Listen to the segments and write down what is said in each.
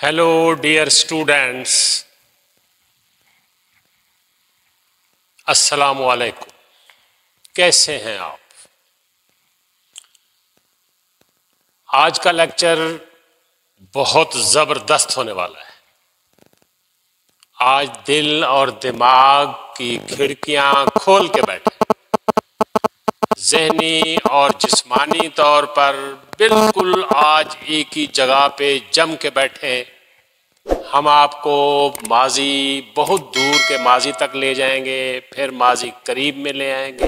Hello dear students, अस्सलामु अलैकुम। कैसे हैं आप? आज का लेक्चर बहुत ज़बरदस्त होने वाला है। आज दिल और दिमाग की खिड़कियां खोल के बैठे, ज़हनी और जिस्मानी तौर पर बिल्कुल आज एक ही जगह पे जम के बैठे। हम आपको माजी, बहुत दूर के माजी तक ले जाएंगे, फिर माजी करीब में ले आएंगे,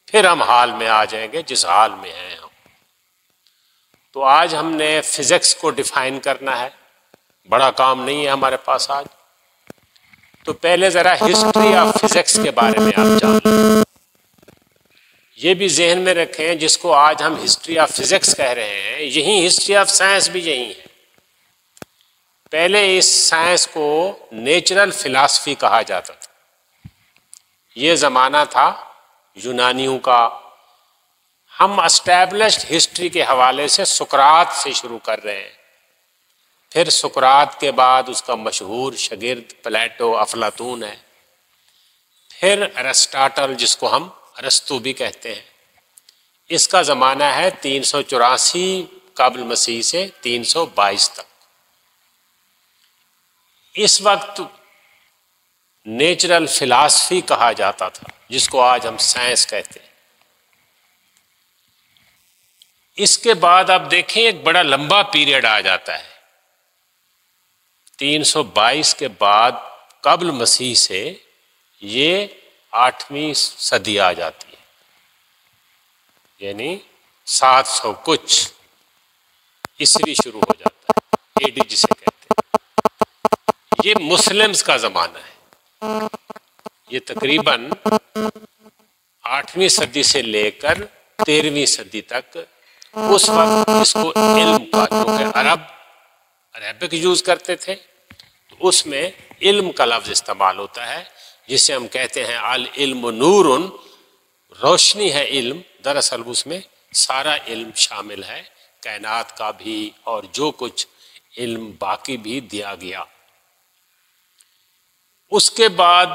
फिर हम हाल में आ जाएंगे जिस हाल में हैं हम। तो आज हमने फिजिक्स को डिफाइन करना है, बड़ा काम नहीं है हमारे पास आज। तो पहले ज़रा हिस्ट्री ऑफ फिजिक्स के बारे में आप जान लें। ये भी जहन में रखें, जिसको आज हम हिस्ट्री ऑफ फिजिक्स कह रहे हैं, यही हिस्ट्री ऑफ साइंस भी यही है। पहले इस साइंस को नेचुरल फिलॉसफी कहा जाता था। ये ज़माना था यूनानियों का। हम एस्टैब्लिश्ड हिस्ट्री के हवाले से सुकरात से शुरू कर रहे हैं। फिर सुकरात के बाद उसका मशहूर शागिर्द प्लेटो, अफलातून है। फिर अरिस्टोटल, जिसको हम अरस्तू भी कहते हैं। इसका ज़माना है 384 कब्ल मसीह से 322 तक। इस वक्त नेचुरल फिलॉसफी कहा जाता था, जिसको आज हम साइंस कहते हैं। इसके बाद आप देखें, एक बड़ा लंबा पीरियड आ जाता है। 322 के बाद कब्ल मसीह से ये 8वीं सदी आ जाती है, यानी 700 कुछ ईस्वी शुरू हो जाता है, एडी जिसे कहते हैं। ये मुस्लिम्स का ज़माना है। ये तकरीबन 8वीं सदी से लेकर 13वीं सदी तक, उस वक्त इसको इल्म का, जो कि अरबिक यूज करते थे, तो उसमें इल्म का लफ्ज इस्तेमाल होता है, जिसे हम कहते हैं अल इल्म नूरुन, रोशनी है इल्म। दरअसल उसमें सारा इल्म शामिल है, कायनात का भी और जो कुछ इल्म बाकी भी दिया गया। उसके बाद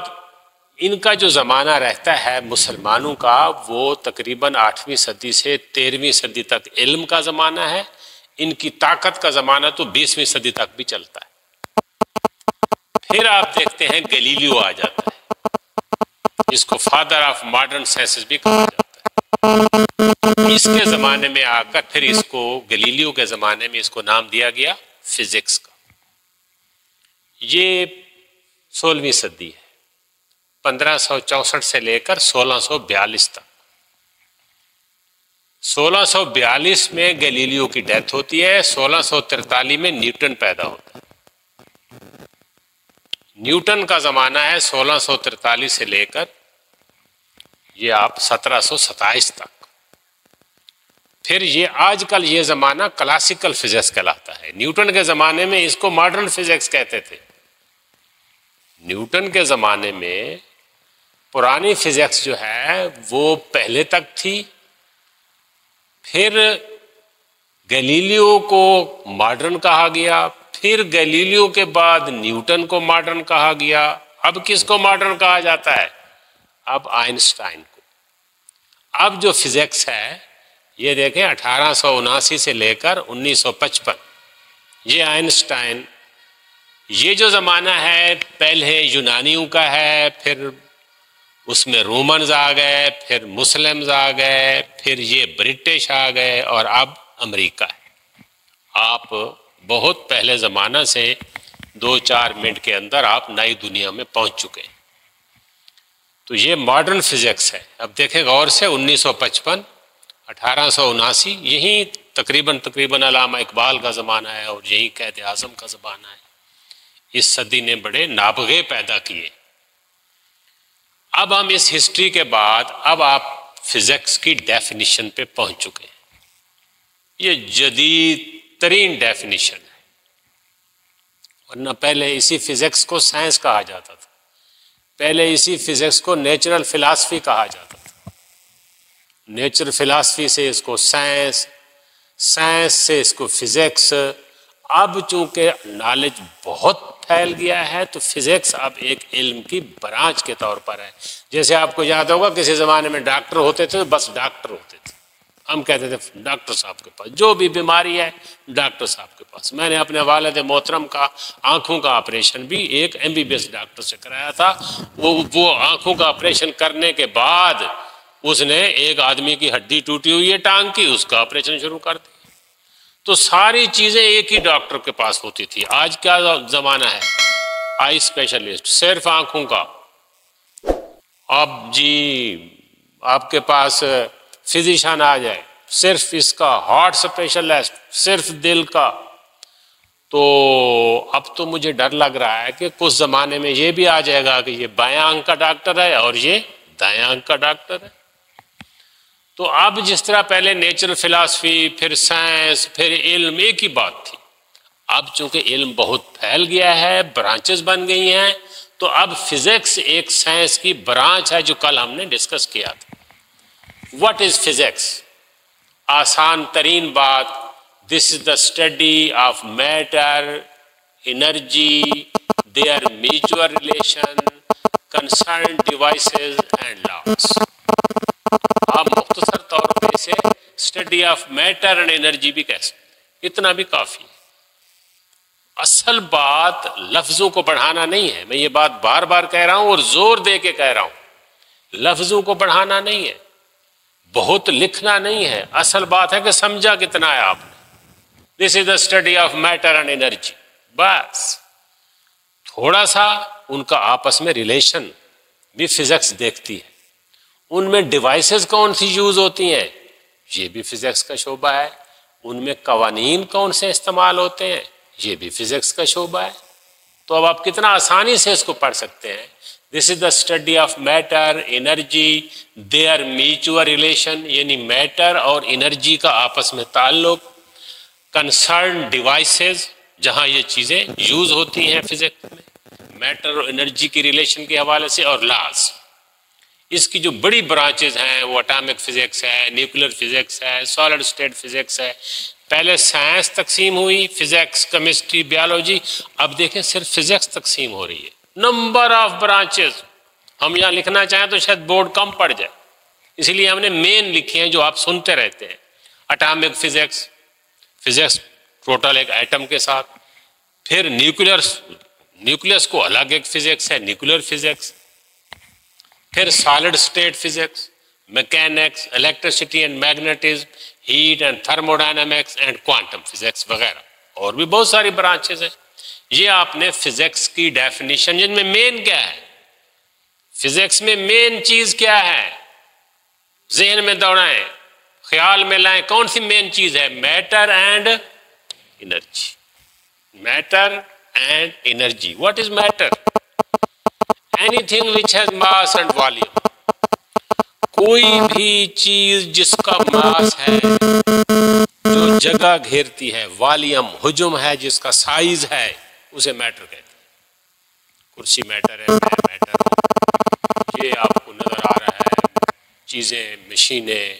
इनका जो ज़माना रहता है मुसलमानों का, वो तकरीबन 8वीं सदी से 13वीं सदी तक इल्म का ज़माना है। इनकी ताकत का ज़माना तो 20वीं सदी तक भी चलता है। फिर आप देखते हैं गैलीलियो आ जाता है, जिसको फादर ऑफ मॉडर्न साइंसेस भी कहा जाता है। इसके ज़माने में आकर फिर इसको, गैलीलियो के ज़माने में इसको नाम दिया गया फिजिक्स का। ये 16वीं सदी है, 1564 से लेकर 1642 तक। 1642 में गैलीलियो की डेथ होती है। 1643 में न्यूटन पैदा होता है। न्यूटन का ज़माना है 1643 से लेकर ये आप 1727 तक। फिर ये आजकल ये ज़माना क्लासिकल फिजिक्स कहलाता है। न्यूटन के ज़माने में इसको मॉडर्न फिजिक्स कहते थे। न्यूटन के ज़माने में पुरानी फिजिक्स जो है वो पहले तक थी। फिर गैलीलियो को मॉडर्न कहा गया। फिर गैलीलियो के बाद न्यूटन को मॉडर्न कहा गया। अब किसको मॉडर्न कहा जाता है? अब आइंस्टाइन को। अब जो फिजिक्स है, ये देखें 1879 से लेकर 1955, ये आइंस्टाइन, ये जो ज़माना है पहले यूनानियों का है, फिर उसमें रोमन्स आ गए, फिर मुस्लिम्स आ गए, फिर ये ब्रिटिश आ गए और अब अमेरिका है। आप बहुत पहले ज़माना से 2-4 मिनट के अंदर आप नई दुनिया में पहुंच चुके हैं। तो ये मॉडर्न फिजिक्स है। अब देखें गौर से, 1955, 1879, यही तकरीबन अल्लामा इकबाल का ज़माना है और यही क़ायद आज़म का ज़माना है। इस सदी ने बड़े नाबगे पैदा किए। अब हम इस हिस्ट्री के बाद, अब आप फिजिक्स की डेफिनेशन पे पहुंच चुके हैं। ये जदीद तरीन डेफिनेशन है, वरना पहले इसी फिजिक्स को साइंस कहा जाता था। पहले इसी फिजिक्स को नेचुरल फिलॉसफी कहा जाता था। नेचुरल फिलॉसफी से इसको साइंस, साइंस से इसको फिजिक्स, अब चूंकि नॉलेज बहुत फैल गया है तो फिजिक्स अब एक इल्म की ब्रांच के तौर पर है। जैसे आपको याद होगा किसी ज़माने में डॉक्टर होते थे तो बस डॉक्टर होते थे, हम कहते थे डॉक्टर साहब के पास, जो भी बीमारी है डॉक्टर साहब के पास। मैंने अपने वालिद मोहतरम का आँखों का ऑपरेशन भी एक MBBS डॉक्टर से कराया था। वो आँखों का ऑपरेशन करने के बाद उसने एक आदमी की हड्डी टूटी हुई है टांग की, उसका ऑपरेशन शुरू कर दिया। तो सारी चीज़ें एक ही डॉक्टर के पास होती थी। आज क्या ज़माना है, आई स्पेशलिस्ट सिर्फ आँखों का। अब जी आपके पास फिजिशियन आ जाए सिर्फ इसका, हार्ट स्पेशलिस्ट सिर्फ दिल का। तो अब तो मुझे डर लग रहा है कि कुछ ज़माने में ये भी आ जाएगा कि ये बायां आंख का डॉक्टर है और ये दायां आंख का डॉक्टर है। तो अब जिस तरह पहले नेचुरल फिलॉसफी, फिर साइंस, फिर इल्म एक ही बात थी, अब चूंकि इल्म बहुत फैल गया है, ब्रांचेस बन गई हैं, तो अब फिजिक्स एक साइंस की ब्रांच है, जो कल हमने डिस्कस किया था। What is physics? आसान तरीन बात, this is the study of matter, energy, there mutual relation, concern devices and loss. आप मुख्तसर तौर पे इसे study of matter and energy भी कह सकते, इतना भी काफी है। असल बात लफ्जों को बढ़ाना नहीं है, मैं ये बात बार बार कह रहा हूं और जोर दे के कह रहा हूं। लफ्जों को बढ़ाना नहीं है, बहुत लिखना नहीं है, असल बात है कि समझा कितना है आपने। This is the study of matter and energy, बस। थोड़ा सा उनका आपस में रिलेशन भी फिजिक्स देखती है। उनमें डिवाइसेस कौन सी यूज होती हैं, ये भी फिजिक्स का शोबा है। उनमें कवानीन कौन से इस्तेमाल होते हैं, ये भी फिजिक्स का शोबा है। तो अब आप कितना आसानी से इसको पढ़ सकते हैं। This is the study of matter, energy, there mutual relation, यानी मैटर और एनर्जी का आपस में ताल्लुक, कंसर्न डिवाइसेस, जहां ये चीजें यूज होती हैं फिजिक्स में, मैटर और एनर्जी की रिलेशन के हवाले से, और लॉज। इसकी जो बड़ी ब्रांचेज हैं वो एटॉमिक फिजिक्स है, न्यूक्लियर फिजिक्स है, सॉलिड स्टेट फिजिक्स है। पहले साइंस तकसीम हुई, फिजिक्स, केमिस्ट्री, बायोलॉजी, अब देखें सिर्फ फिजिक्स तकसीम हो रही है। नंबर ऑफ ब्रांचेस, हम यहाँ लिखना चाहें तो शायद बोर्ड कम पड़ जाए, इसलिए हमने मेन लिखे हैं जो आप सुनते रहते हैं। एटॉमिक फिजिक्स, फिजिक्स टोटल एक एटम के साथ, फिर न्यूक्लियस को अलग एक फिजिक्स है, न्यूक्लियर फिजिक्स, फिर solid state physics, mechanics, electricity and magnetism, heat and thermodynamics and quantum physics वगैरह, और भी बहुत सारी ब्रांचेस हैं। ये आपने फिजिक्स की डेफिनेशन, जिनमें मेन क्या है, फिजिक्स में मेन चीज क्या है, जहन में दौड़ाएं, ख्याल में लाएं, कौन सी मेन चीज है? Matter and energy. Matter and energy. What is matter? Anything which has mass and volume. कोई भी चीज जिसका मास है, जो जगह घेरती है, वॉल्यूम, हुजूम है, जिसका साइज है, उसे मैटर कहते हैं। कुर्सी मैटर है, मैं मैटर हूं, ये आपको नजर आ रहा है, चीजें, मशीनें,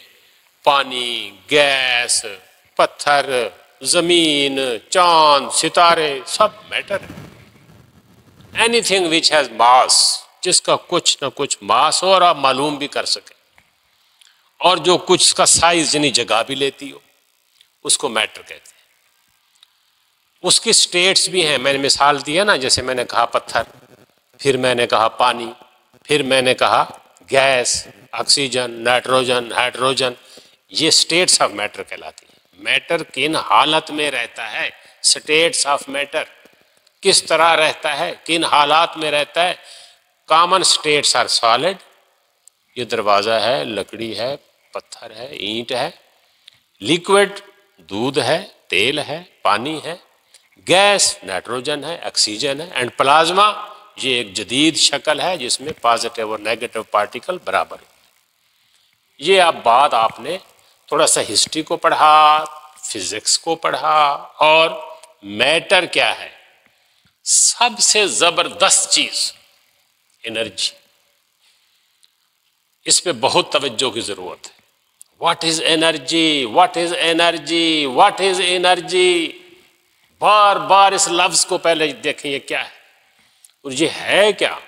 पानी, गैस, पत्थर, जमीन, चांद, सितारे, सब मैटर है। एनीथिंग विच हैज मास, जिसका कुछ ना कुछ मास हो और आप मालूम भी कर सके, और जो कुछ का साइज यानी जगह भी लेती हो, उसको मैटर कहते हैं। उसकी स्टेट्स भी हैं, मैंने मिसाल दी है ना, जैसे मैंने कहा पत्थर, फिर मैंने कहा पानी, फिर मैंने कहा गैस, ऑक्सीजन, नाइट्रोजन, हाइड्रोजन, ये स्टेट्स ऑफ मैटर कहलाती हैं। मैटर किन हालत में रहता है, स्टेट्स ऑफ मैटर किस तरह रहता है, किन हालात में रहता है। कॉमन स्टेट्स आर सॉलिड, ये दरवाज़ा है, लकड़ी है, पत्थर है, ईंट है। लिक्विड, दूध है, तेल है, पानी है। गैस, नाइट्रोजन है, ऑक्सीजन है। एंड प्लाज्मा, ये एक जदीद शक्ल है जिसमें पॉजिटिव और नेगेटिव पार्टिकल बराबर है। ये अब बात आपने थोड़ा सा हिस्ट्री को पढ़ा, फिजिक्स को पढ़ा, और मैटर क्या है, सबसे जबरदस्त चीज एनर्जी, इस पे बहुत तवज्जो की जरूरत है। What is energy, what is energy, what is energy, बार बार इस लफ्ज को पहले देखें ये क्या है और ये है क्या।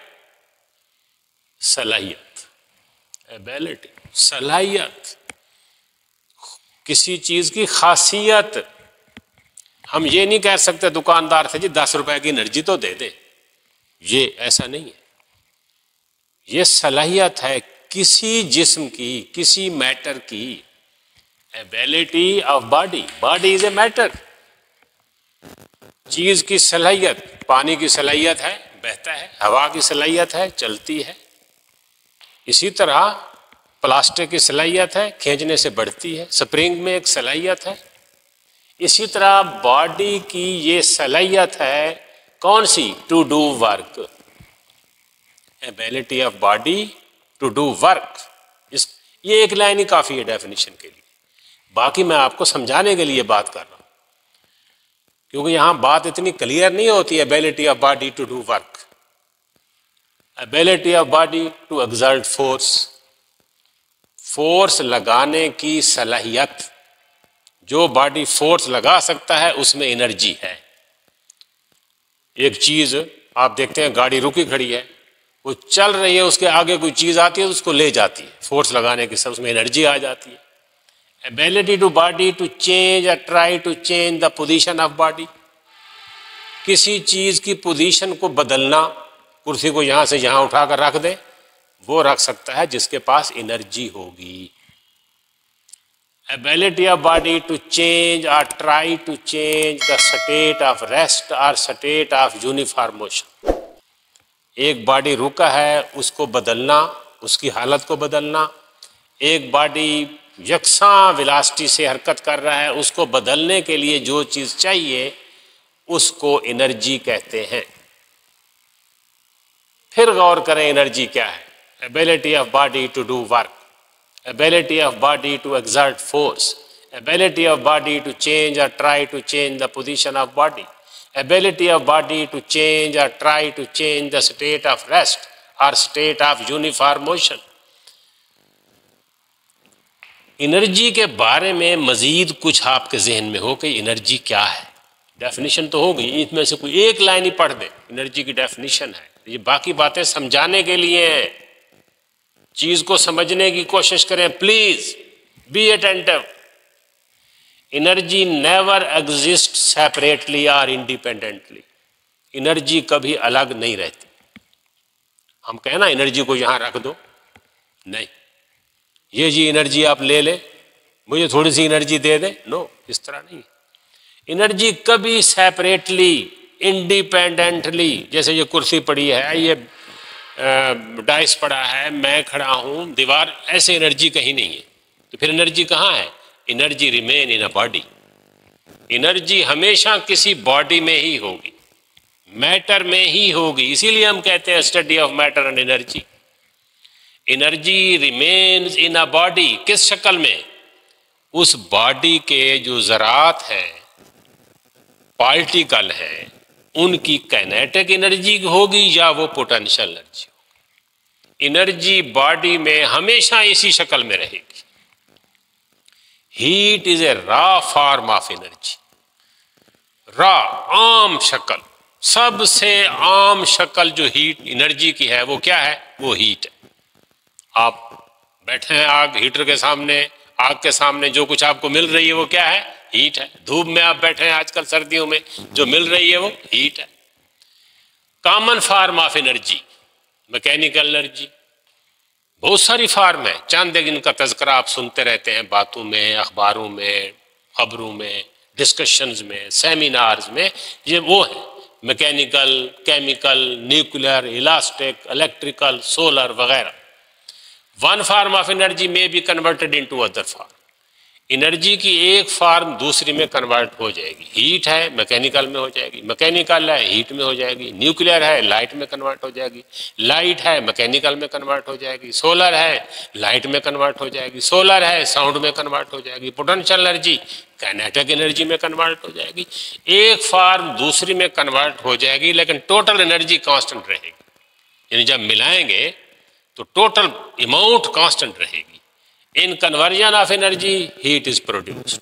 सलाहियत, एबिलिटी, सलाहियत, किसी चीज की खासियत। हम ये नहीं कह सकते दुकानदार से जी 10 रुपए की एनर्जी तो दे दे, ये ऐसा नहीं है। ये सलाहियत है किसी जिस्म की, किसी मैटर की। Ability of body, body is a matter. चीज की सलाहियत, पानी की सलाहियत है बहता है, हवा की सलाहियत है चलती है, इसी तरह प्लास्टिक की सलाहियत है खींचने से बढ़ती है, स्प्रिंग में एक सलाहियत है। इसी तरह बॉडी की ये सलाहियत है कौन सी, to do work. Ability of body to do work. ये एक लाइन ही काफी है डेफिनेशन के लिए, बाकी मैं आपको समझाने के लिए बात कर रहा हूं क्योंकि यहां बात इतनी क्लियर नहीं होती। Ability of body to do work, ability of body to exert force, force लगाने की सलाहियत। जो बॉडी फोर्स लगा सकता है उसमें एनर्जी है। एक चीज आप देखते हैं गाड़ी रुकी खड़ी है, वो चल रही है, उसके आगे कोई चीज आती है तो उसको ले जाती है, फोर्स लगाने की सब उसमें एनर्जी आ जाती है। Ability to body to change और try to change the position of body, किसी चीज की पोजीशन को बदलना। कुर्सी को यहां से यहां उठाकर रख दे, वो रख सकता है जिसके पास एनर्जी होगी। Ability of body to change और try to change the state of rest और स्टेट ऑफ यूनिफॉर्म मोशन। एक बॉडी रुका है उसको बदलना, उसकी हालत को बदलना। एक बॉडी यकसां वेलोसिटी से हरकत कर रहा है, उसको बदलने के लिए जो चीज चाहिए उसको एनर्जी कहते हैं। फिर गौर करें एनर्जी क्या है। Ability of body to do work, ability of body to exert force, ability of body to change और try to change the position of body, ability of body to change or try to change the state of rest or state of uniform motion। Energy के बारे में मजीद कुछ आपके जहन में हो कि एनर्जी क्या है। डेफिनेशन तो हो गई, इसमें से कोई एक लाइन ही पढ़ दे, एनर्जी की डेफिनेशन है। ये बाकी बातें समझाने के लिए हैं, चीज को समझने की कोशिश करें। Please be attentive. Energy never exist separately और इंडिपेंडेंटली। एनर्जी कभी अलग नहीं रहती। हम कहें ना एनर्जी को यहां रख दो, नहीं, ये जी एनर्जी आप ले ले, मुझे थोड़ी सी एनर्जी दे दे, नो, इस तरह नहीं। एनर्जी कभी सेपरेटली, इंडिपेंडेंटली, जैसे ये कुर्सी पड़ी है, ये डाइस पड़ा है, मैं खड़ा हूं, दीवार, ऐसे एनर्जी कहीं नहीं है। तो फिर एनर्जी कहां है? Energy remain in a body. Energy हमेशा किसी बॉडी में ही होगी, मैटर में ही होगी। इसीलिए हम कहते हैं study of matter and energy. Energy remains in a body, किस शक्ल में? उस बॉडी के जो ज़रात हैं, पार्टिकल हैं, उनकी काइनेटिक एनर्जी होगी या वो पोटेंशियल एनर्जी होगी। एनर्जी बॉडी में हमेशा इसी शक्ल में रहेगी। Heat is a raw form of energy. Raw, आम शक्ल, सबसे आम शक्ल जो हीट एनर्जी की है वो क्या है? वो हीट है। आप बैठे हैं आग हीटर के सामने, आग के सामने जो कुछ आपको मिल रही है वो क्या है? हीट है। धूप में आप बैठे हैं आजकल सर्दियों में, जो मिल रही है वो हीट है। Common form of energy mechanical energy, बहुत सारी फार्म है, चंद इनका तज़किरा आप सुनते रहते हैं बातों में, अखबारों में, खबरों में, डिस्कशंस में, सेमिनार्स में। ये वो है mechanical, chemical, nuclear, elastic, electrical, solar वगैरह। वन फार्म ऑफ एनर्जी में be converted into other form. Energy की एक फार्म दूसरी में कन्वर्ट हो जाएगी। हीट है मैकेनिकल में हो जाएगी, मैकेनिकल है हीट में हो जाएगी, न्यूक्लियर है लाइट में कन्वर्ट हो जाएगी, लाइट है मैकेनिकल में कन्वर्ट हो जाएगी, सोलर है लाइट में कन्वर्ट हो जाएगी, सोलर है साउंड में कन्वर्ट हो जाएगी, पोटेंशियल एनर्जी काइनेटिक एनर्जी में कन्वर्ट हो जाएगी। एक फार्म दूसरी में कन्वर्ट हो जाएगी, लेकिन टोटल एनर्जी कांस्टेंट रहेगी। यानी जब मिलाएंगे तो टोटल अमाउंट कांस्टेंट रहेगी। In conversion of energy heat is produced.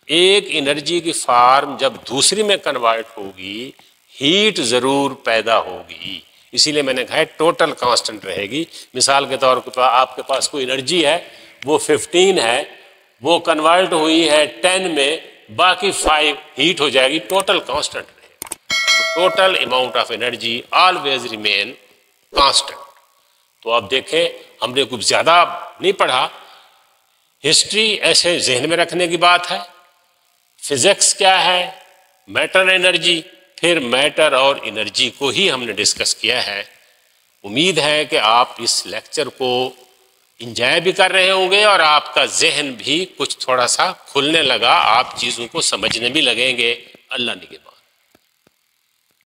एक एनर्जी की फॉर्म जब दूसरी में कन्वर्ट होगी, हीट ज़रूर पैदा होगी। इसीलिए मैंने कहा टोटल कांस्टेंट रहेगी। मिसाल के तौर पर आपके पास कोई एनर्जी है, वो 15 है, वो कन्वर्ट हुई है 10 में, बाकी 5 हीट हो जाएगी, टोटल कांस्टेंट रहेगा। तो total amount of energy always remain constant. तो अब देखें, हमने कुछ ज़्यादा नहीं पढ़ा, हिस्ट्री ऐसे जहन में रखने की बात है। फिजिक्स क्या है, मैटर एनर्जी, फिर मैटर और एनर्जी को ही हमने डिस्कस किया है। उम्मीद है कि आप इस लेक्चर को इंजॉय भी कर रहे होंगे और आपका जहन भी कुछ थोड़ा सा खुलने लगा, आप चीज़ों को समझने भी लगेंगे। अल्लाह निगहबान।